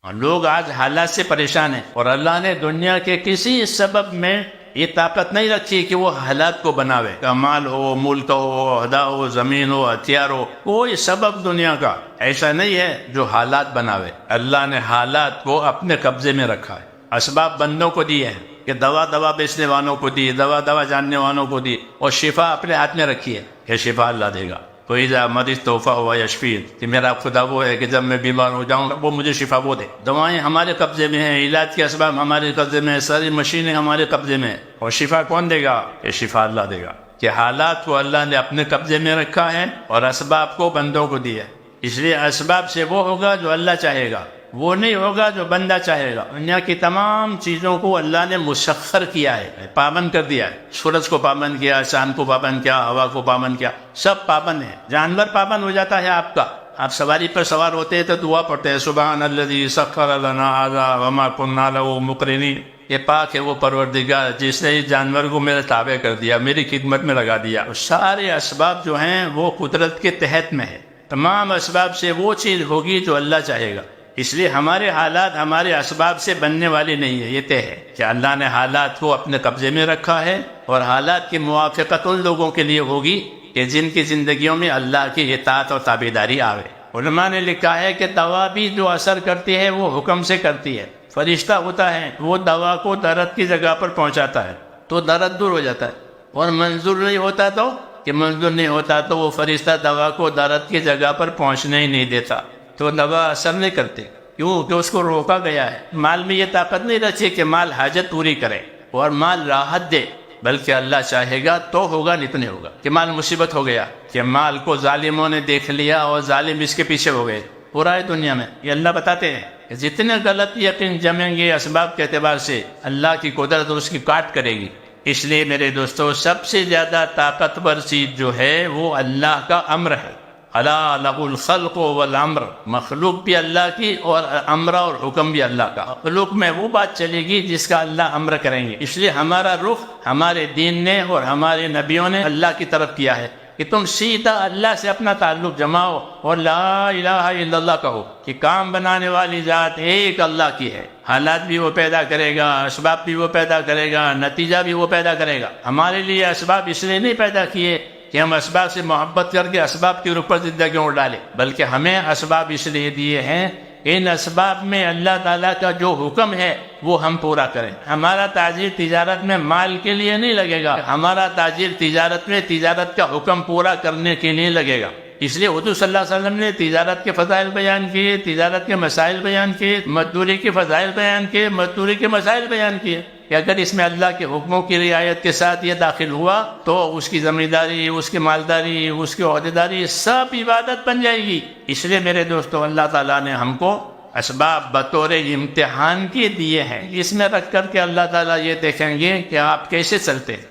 اور لوگ آج حالات سے پریشان ہیں، اور اللہ نے دنیا کے کسی سبب میں یہ طاقت نہیں رکھی کہ وہ حالات کو بناوے، مال ہو، ملک ہو، عہدہ ہو، زمین ہو، ہتھیار ہو، کوئی سبب دنیا کا ایسا نہیں ہے جو حالات بناوے۔ اللہ نے حالات کو اپنے قبضے میں رکھا ہے، اسباب بندوں کو دیے ہیں کہ دوا بیچنے والوں کو دی، دوا جاننے والوں کو دی، اور شفا اپنے ہاتھ میں رکھی ہے کہ شفا اللہ دے گا۔ کوئی جا مریض توحفہ ہوا یشفین، کہ میرا خدا وہ ہے کہ جب میں بیمار ہو جاؤں وہ مجھے شفا وہ دے۔ دوائیں ہمارے قبضے میں ہیں، علاج کے اسباب ہمارے قبضے میں ہیں، ساری مشینیں ہمارے قبضے میں ہیں، اور شفا کون دے گا؟ یہ شفا اللہ دے گا۔ کہ حالات کو اللہ نے اپنے قبضے میں رکھا ہے اور اسباب کو بندوں کو دیا، اس لیے اسباب سے وہ ہوگا جو اللہ چاہے گا، وہ نہیں ہوگا جو بندہ چاہے گا۔ دنیا کی تمام چیزوں کو اللہ نے مسخر کیا ہے، پابند کر دیا ہے۔ سورج کو پابند کیا، چاند کو پابند کیا، ہوا کو پابند کیا، سب پابند ہیں۔ جانور پابند ہو جاتا ہے آپ کا، آپ سواری پر سوار ہوتے ہیں تو دعا پڑھتے ہیں سبحان الذی سخر لنا ھذا وما كنا له مقرنین، یہ پاک ہے وہ پروردگار جس نے اس جانور کو میرے تابع کر دیا، میری خدمت میں لگا دیا۔ سارے اسباب جو ہیں وہ قدرت کے تحت میں ہے، تمام اسباب سے وہ چیز ہوگی جو اللہ چاہے گا۔ اس لیے ہمارے حالات ہمارے اسباب سے بننے والی نہیں ہے، یہ طے ہے کہ اللہ نے حالات کو اپنے قبضے میں رکھا ہے، اور حالات کی موافقت ان لوگوں کے لیے ہوگی کہ جن کی زندگیوں میں اللہ کی اطاعت اور تابعداری آوے۔ علماء نے لکھا ہے کہ دوا بھی جو اثر کرتی ہے وہ حکم سے کرتی ہے۔ فرشتہ ہوتا ہے وہ دوا کو درد کی جگہ پر پہنچاتا ہے تو درد دور ہو جاتا ہے، اور منظور نہیں ہوتا تو منظور نہیں ہوتا تو وہ فرشتہ دوا کو درد کی جگہ پر پہنچنے ہی نہیں دیتا، تو دوا اثر نہیں کرتے، کیوں کہ اس کو روکا گیا ہے۔ مال میں یہ طاقت نہیں رکھی کہ مال حاجت پوری کرے اور مال راحت دے، بلکہ اللہ چاہے گا تو ہوگا، نہیں تو نہیں ہوگا۔ کہ مال مصیبت ہو گیا، کہ مال کو ظالموں نے دیکھ لیا اور ظالم اس کے پیچھے ہو گئے، پورا ہے دنیا میں۔ یہ اللہ بتاتے ہیں کہ جتنے غلط یقین جمیں گے اسباب کے اعتبار سے، اللہ کی قدرت اس کی کاٹ کرے گی۔ اس لیے میرے دوستو، سب سے زیادہ طاقتور چیز جو ہے وہ اللہ کا امر ہے۔ الا لہ الخلق والامر، مخلوق بھی اللہ کی اور امر اور حکم بھی اللہ کا۔ مخلوق میں وہ بات چلے گی جس کا اللہ امر کریں گے۔ اس لیے ہمارا رخ ہمارے دین نے اور ہمارے نبیوں نے اللہ کی طرف کیا ہے کہ تم سیدھا اللہ سے اپنا تعلق جماؤ اور لا الہ الا اللہ کہو، کہ کام بنانے والی ذات ایک اللہ کی ہے، حالات بھی وہ پیدا کرے گا، اسباب بھی وہ پیدا کرے گا، نتیجہ بھی وہ پیدا کرے گا۔ ہمارے لیے اسباب اس لیے نہیں پیدا کیے کہ ہم اسباب سے محبت کر کے اسباب کے اوپر زندگیوں اڑ ڈالیں، بلکہ ہمیں اسباب اس لیے دیے ہیں کہ ان اسباب میں اللہ تعالیٰ کا جو حکم ہے وہ ہم پورا کریں۔ ہمارا تاجر تجارت میں مال کے لیے نہیں لگے گا، ہمارا تاجر تجارت میں تجارت کا حکم پورا کرنے کے لیے لگے گا۔ اس لیے حضور صلی اللہ علیہ وسلم نے تجارت کے فضائل بیان کیے، تجارت کے مسائل بیان کیے، مزدوری کے فضائل بیان کیے، مزدوری کے مسائل بیان کیے، کہ اگر اس میں اللہ کے حکموں کی رعایت کے ساتھ یہ داخل ہوا تو اس کی زمینداری، اس کی مالداری، اس کی عہدیداری سب عبادت بن جائے گی۔ اس لیے میرے دوستو، اللہ تعالیٰ نے ہم کو اسباب بطور امتحان کے دیے ہیں، اس میں رکھ کر کے اللہ تعالیٰ یہ دیکھیں گے کہ آپ کیسے چلتے ہیں۔